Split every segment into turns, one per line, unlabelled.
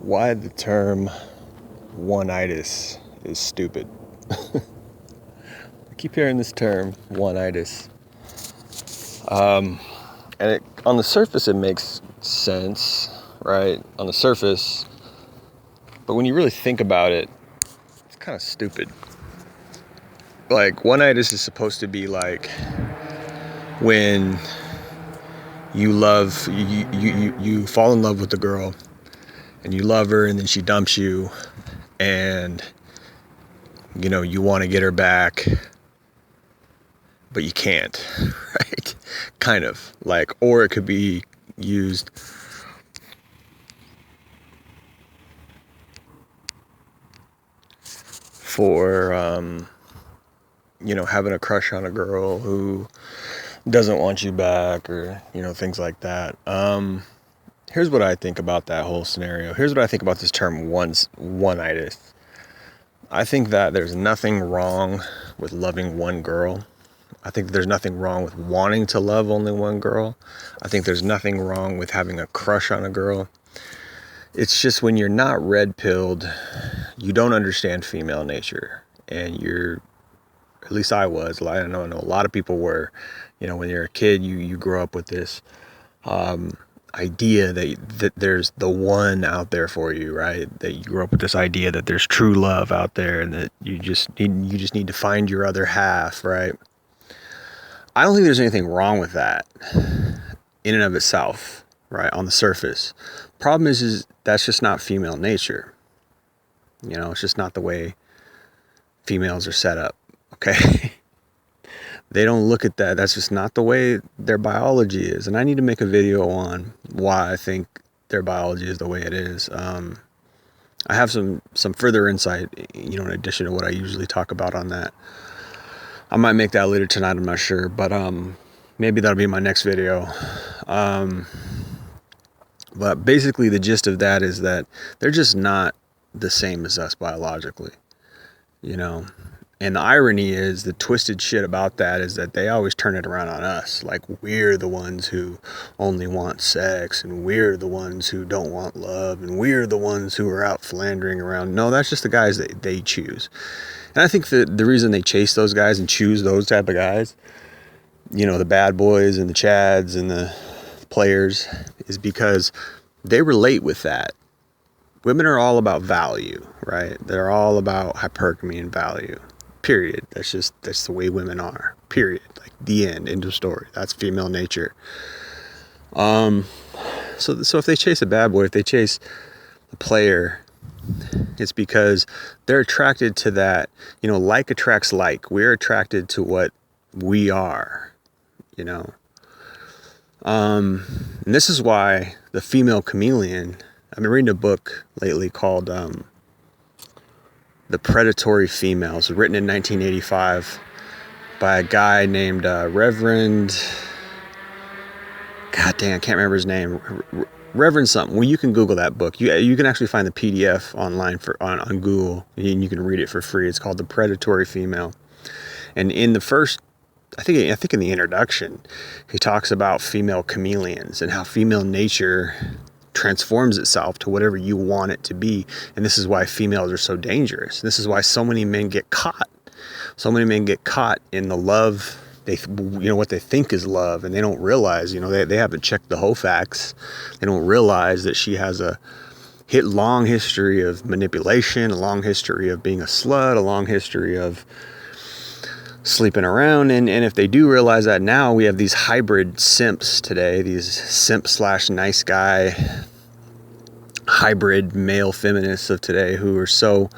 why the term Oneitus is stupid. I keep hearing this term, Oneitus. And on the surface, it makes sense, right? On the surface. But when you really think about it, it's kind of stupid. Like, Oneitus is supposed to be like when you fall in love with a girl and you love her and then she dumps you and you want to get her back but you can't, right? Kind of like, or it could be used for having a crush on a girl who doesn't want you back, or things like that. Here's what I think about that whole scenario. Here's what I think about this term oneitis. I think that there's nothing wrong with loving one girl. I think there's nothing wrong with wanting to love only one girl. I think there's nothing wrong with having a crush on a girl. It's just when you're not red-pilled, you don't understand female nature. And at least I was, I know a lot of people were, when you're a kid, you grow up with this idea that there's the one out there for you, right? That you grow up with this idea that there's true love out there and that you just need to find your other half, right? I don't think there's anything wrong with that in and of itself, right? On the surface. Problem is that's just not female nature. It's just not the way females are set up, okay? They don't look at that. That's just not the way their biology is. And I need to make a video on why I think their biology is the way it is. I have some further insight, in addition to what I usually talk about on that. I might make that later tonight, I'm not sure, but maybe that'll be my next video. But basically the gist of that is that they're just not the same as us biologically, And the irony is, the twisted shit about that is that they always turn it around on us. Like, we're the ones who only want sex, and we're the ones who don't want love, and we're the ones who are out philandering around. No, that's just the guys that they choose. And I think that the reason they chase those guys and choose those type of guys, the bad boys and the chads and the players, is because they relate with that. Women are all about value, right? They're all about hypergamy and value. Period. That's the way women are. Period. Like, the end of story. That's female nature. So if they chase a bad boy, if they chase a player, it's because they're attracted to that. Like attracts like. We're attracted to what we are. And this is why the female chameleon. I've been reading a book lately called The Predatory Females, written in 1985 by a guy named Reverend, God damn, I can't remember his name, Reverend something. Well, you can Google that book. You can actually find the PDF online on Google, and you can read it for free. It's called The Predatory Female. And in the first, I think in the introduction, he talks about female chameleons and how female nature transforms itself to whatever you want it to be. And this is why females are so dangerous. This is why so many men get caught. So many men get caught in the love, what they think is love, and they don't realize, they haven't checked the whole facts. They don't realize that she has a long history of manipulation, a long history of being a slut, a long history of sleeping around. And if they do realize that now, we have these hybrid simps today, these simp/nice guy hybrid male feminists of today who are so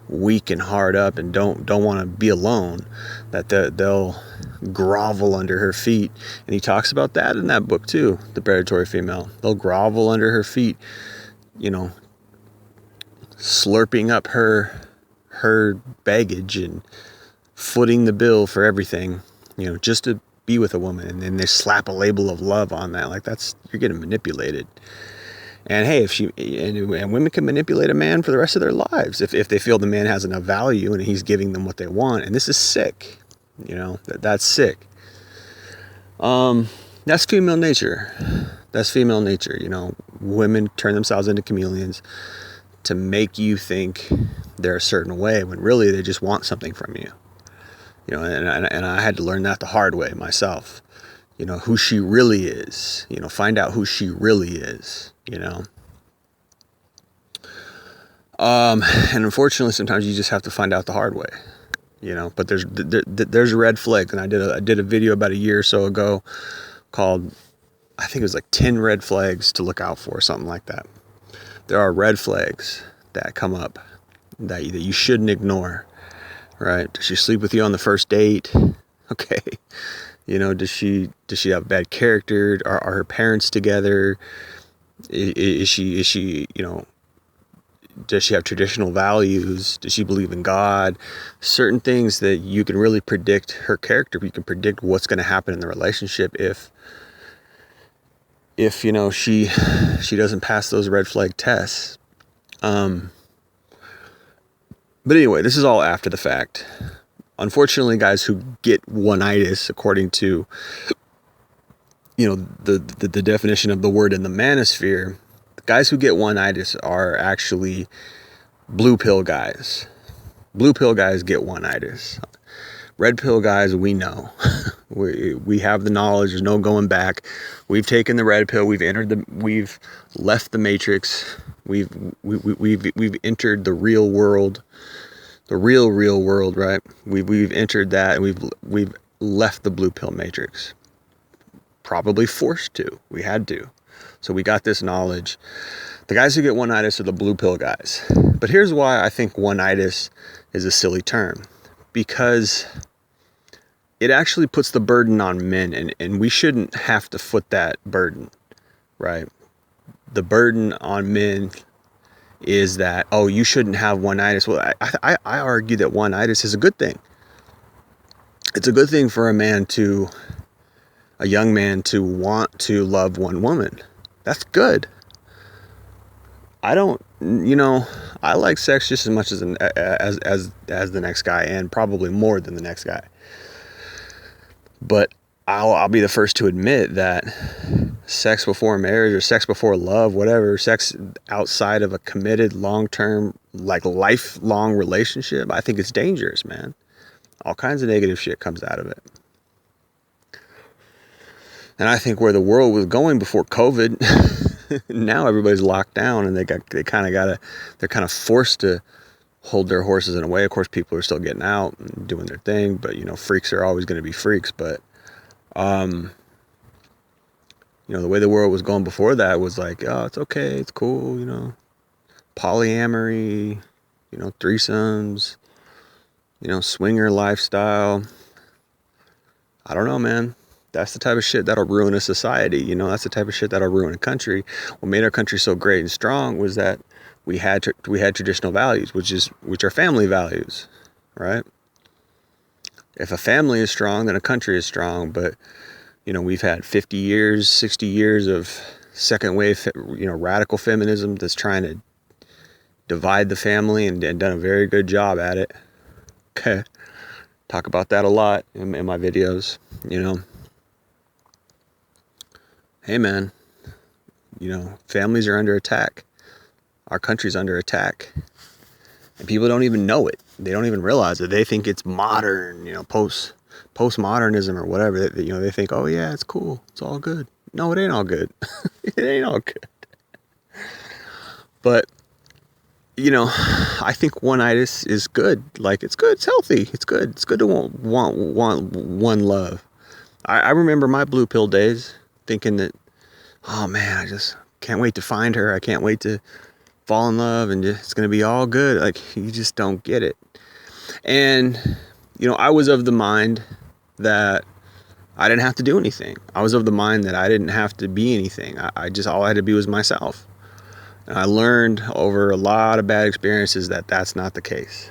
weak and hard up and don't want to be alone that they'll grovel under her feet. And he talks about that in that book too, The Predatory Female. They'll grovel under her feet, slurping up her baggage and footing the bill for everything, just to be with a woman. And then they slap a label of love on that. Like, you're getting manipulated. And hey, and women can manipulate a man for the rest of their lives if they feel the man has enough value and he's giving them what they want. And this is sick. That's sick. That's female nature. Women turn themselves into chameleons. to make you think they're a certain way when really they just want something from you. You know, and I had to learn that the hard way myself. You know, who she really is. You know, find out who she really is, you know. And unfortunately, sometimes you just have to find out the hard way, you know. But there's red flags, and I did a video about a year or so ago called, I think it was like 10 red flags to look out for, something like that. There are red flags that come up that you shouldn't ignore, right? Does she sleep with you on the first date? Okay. You know, does she have bad character? Are her parents together? Is she, you know, does she have traditional values? Does she believe in God? Certain things that you can really predict her character. You can predict what's going to happen in the relationship if you know, she doesn't pass those red flag tests. But anyway, this is all after the fact. Unfortunately, guys who get oneitis, according to, you know, the definition of the word in the manosphere, the guys who get oneitis are actually blue pill guys. Blue pill guys get oneitis. Red pill guys, we know. we have the knowledge. There's no going back. We've taken the red pill. We've left the matrix. We've entered the real world, the real world, right? We've entered that, and we've left the blue pill matrix. Probably forced to. We had to. So we got this knowledge. The guys who get oneitis are the blue pill guys. But here's why I think oneitis is a silly term. Because it actually puts the burden on men, and we shouldn't have to foot that burden, right? The burden on men is that, oh, you shouldn't have oneitis. Well, I argue that oneitis is a good thing. It's a good thing for a young man to want to love one woman. That's good. I don't, you know, I like sex just as much as the next guy, and probably more than the next guy. But I'll be the first to admit that sex before marriage, or sex before love, whatever, sex outside of a committed long-term, like lifelong relationship, I think it's dangerous, man. All kinds of negative shit comes out of it. And I think where the world was going before COVID, now everybody's locked down, and they're kind of forced to hold their horses in a way. Of course, people are still getting out and doing their thing, but you know, freaks are always going to be freaks. But you know, the way the world was going before that was like, oh, it's okay, it's cool, you know, polyamory, you know, threesomes, you know, swinger lifestyle. I don't know, man. That's the type of shit that'll ruin a society. You know, that's the type of shit that'll ruin a country. What made our country so great and strong was that we had traditional values, which are family values, right? If a family is strong, then a country is strong. But you know, we've had 50 years, 60 years of second wave, you know, radical feminism that's trying to divide the family, and done a very good job at it. Okay, talk about that a lot in my videos. You know. Hey man, you know, families are under attack. Our country's under attack. And people don't even know it. They don't even realize it. They think it's modern, you know, postmodernism or whatever. You know, they think, oh yeah, it's cool. It's all good. No, it ain't all good. It ain't all good. But, you know, I think oneitis is good. Like, it's good. It's healthy. It's good. It's good to want one love. I remember my blue pill days, thinking that, oh man, I just can't wait to find her. I can't wait to fall in love, and it's going to be all good. Like, you just don't get it. And, you know, I was of the mind that I didn't have to do anything. I was of the mind that I didn't have to be anything. I just, all I had to be was myself. And I learned over a lot of bad experiences that that's not the case.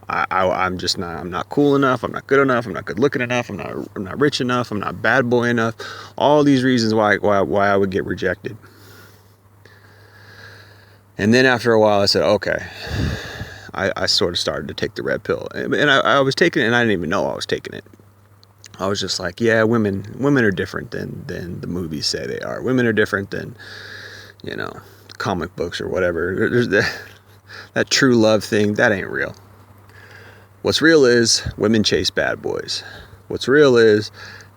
I'm just not, I'm not cool enough. I'm not good enough. I'm not good looking enough. I'm not rich enough. I'm not bad boy enough. All these reasons why I would get rejected. And then after a while I said, okay, I sort of started to take the red pill, and I was taking it, and I didn't even know I was taking it. I was just like, yeah, women are different than the movies say they are. Women are different than, you know, comic books or whatever. There's that true love thing, that ain't real. What's real is women chase bad boys. What's real is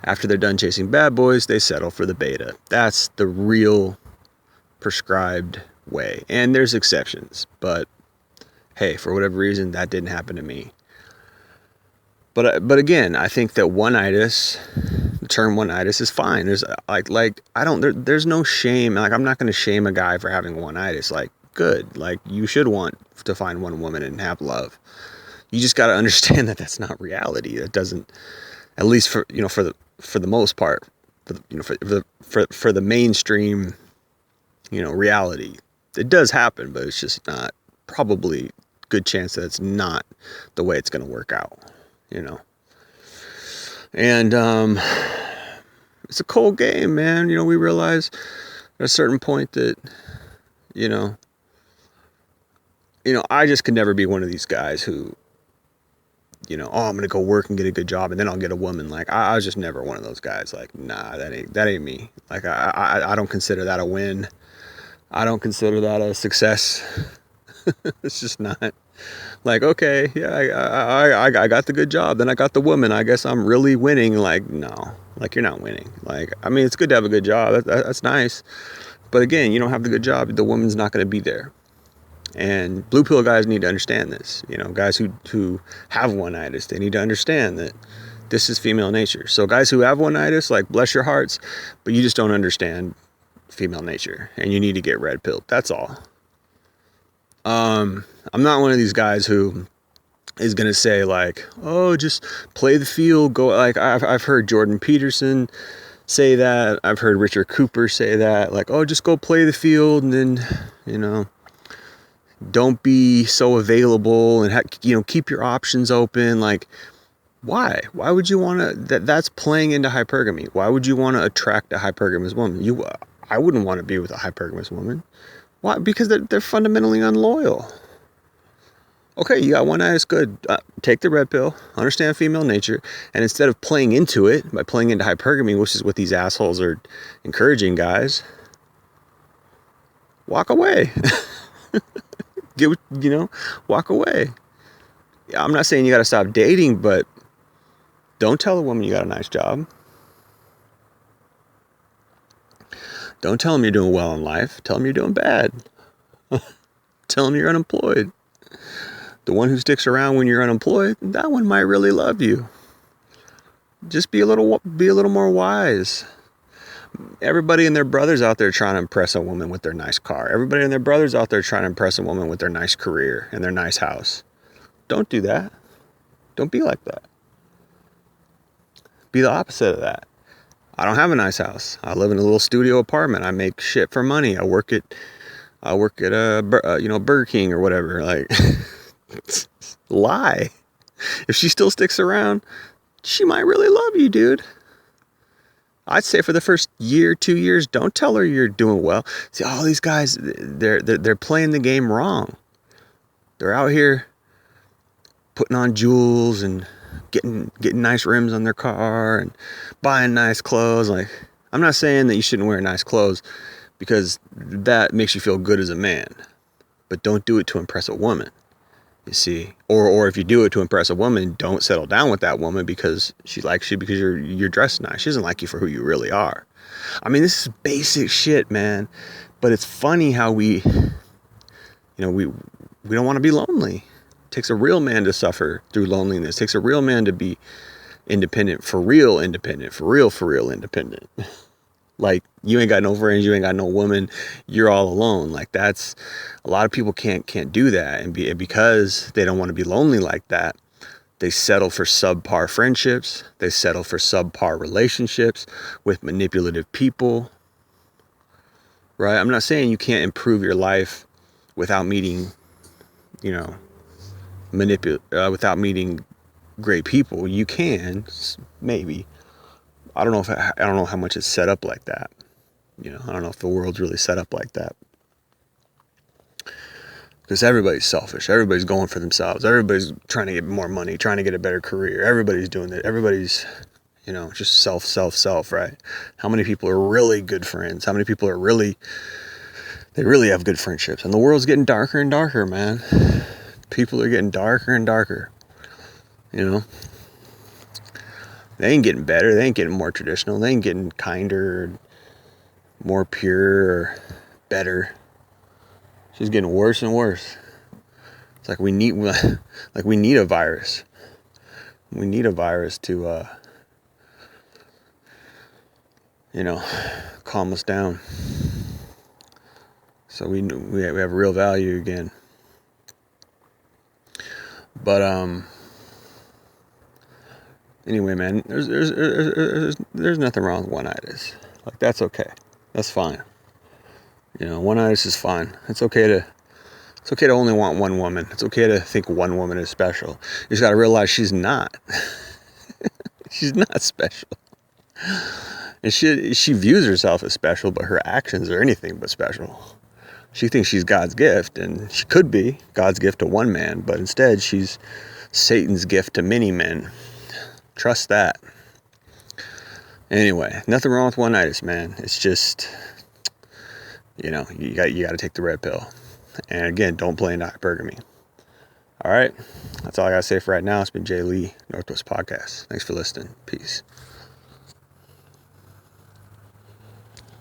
after they're done chasing bad boys, they settle for the beta. That's the real prescribed way. And there's exceptions, but hey, for whatever reason, that didn't happen to me. But again, I think that Oneitus, the term Oneitus is fine. There's there's no shame. Like, I'm not going to shame a guy for having Oneitus. Like, good. Like, you should want to find one woman and have love. You just got to understand that that's not reality. That doesn't, at least for the most part, for the mainstream, reality. It does happen, but it's just not, probably good chance that it's not the way it's going to work out, And it's a cold game, man. We realize at a certain point that, I just could never be one of these guys who, I'm going to go work and get a good job and then I'll get a woman. Like, I was just never one of those guys. Like, nah, that ain't me. Like, I don't consider that a win. I don't consider that a success. It's just not. Like, okay, yeah, I got the good job, then I got the woman. I guess I'm really winning. Like, no, like, you're not winning. Like, I mean, it's good to have a good job. That's nice. But again, you don't have the good job, the woman's not going to be there. And blue pill guys need to understand this. Guys who have Oneitus, they need to understand that this is female nature. So guys who have Oneitus, like, bless your hearts, but you just don't understand female nature, and you need to get red pilled. That's all. I'm not one of these guys who is going to say, like, oh, just play the field, go. Like, I've heard Jordan Peterson say that. I've heard Richard Cooper say that. Like, oh, just go play the field, and then, don't be so available, and keep your options open. Like, why would you want to, that's playing into hypergamy. Why would you want to attract a hypergamous woman? I wouldn't want to be with a hypergamous woman. Why? Because they're fundamentally unloyal. Okay, you got Oneitus, good. Take the red pill, understand female nature, and instead of playing into it by playing into hypergamy, which is what these assholes are encouraging guys, walk away. Walk away. I'm not saying you got to stop dating, but don't tell a woman you got a nice job. Don't tell them you're doing well in life. Tell them you're doing bad. Tell them you're unemployed. The one who sticks around when you're unemployed, that one might really love you. Just be a little more wise. Everybody and their brothers out there trying to impress a woman with their nice car. Everybody and their brothers out there trying to impress a woman with their nice career and their nice house. Don't do that. Don't be like that. Be the opposite of that. I don't have a nice house. I live in a little studio apartment. I make shit for money. I work at Burger King or whatever. Like, lie. If she still sticks around, she might really love you, dude. I'd say for the first year, 2 years, don't tell her you're doing well. See, all these guys, they're playing the game wrong. They're out here putting on jewels and getting nice rims on their car and buying nice clothes. Like, I'm not saying that you shouldn't wear nice clothes because that makes you feel good as a man, but don't do it to impress a woman, you see. Or if you do it to impress a woman, don't settle down with that woman because she likes you because you're dressed nice. She doesn't like you for who you really are. I mean, this is basic shit, man, but it's funny how we don't want to be lonely. It takes a real man to suffer through loneliness. It takes a real man to be independent, for real independent. Like, you ain't got no friends, you ain't got no woman, you're all alone. Like, that's, a lot of people can't do that, and because they don't want to be lonely like that, they settle for subpar friendships, they settle for subpar relationships with manipulative people, right? I'm not saying you can't improve your life without meeting, without meeting great people. You can, maybe. I don't know how much it's set up like that. I don't know if the world's really set up like that. Because everybody's selfish. Everybody's going for themselves. Everybody's trying to get more money, trying to get a better career. Everybody's doing that. Everybody's, just self, right? How many people are really good friends? How many people are really they really have good friendships. And the world's getting darker and darker, man. People are getting darker and darker. You know? They ain't getting better. They ain't getting more traditional. They ain't getting kinder, more pure, or better. She's getting worse and worse. It's like we need a virus. We need a virus to, calm us down. So we have real value again. But anyway, man, there's nothing wrong with Oneitus. Like, that's okay. That's fine. Oneitus is fine. It's okay to only want one woman. It's okay to think one woman is special. You just got to realize she's not. She's not special. And she views herself as special, but her actions are anything but special. She thinks she's God's gift, and she could be God's gift to one man, but instead she's Satan's gift to many men. Trust that. Anyway, nothing wrong with Oneitus, man. It's just, you got to take the red pill. And again, don't play into hypergamy. All right, that's all I got to say for right now. It's been Jay Lee, Northwest Podcast. Thanks for listening. Peace.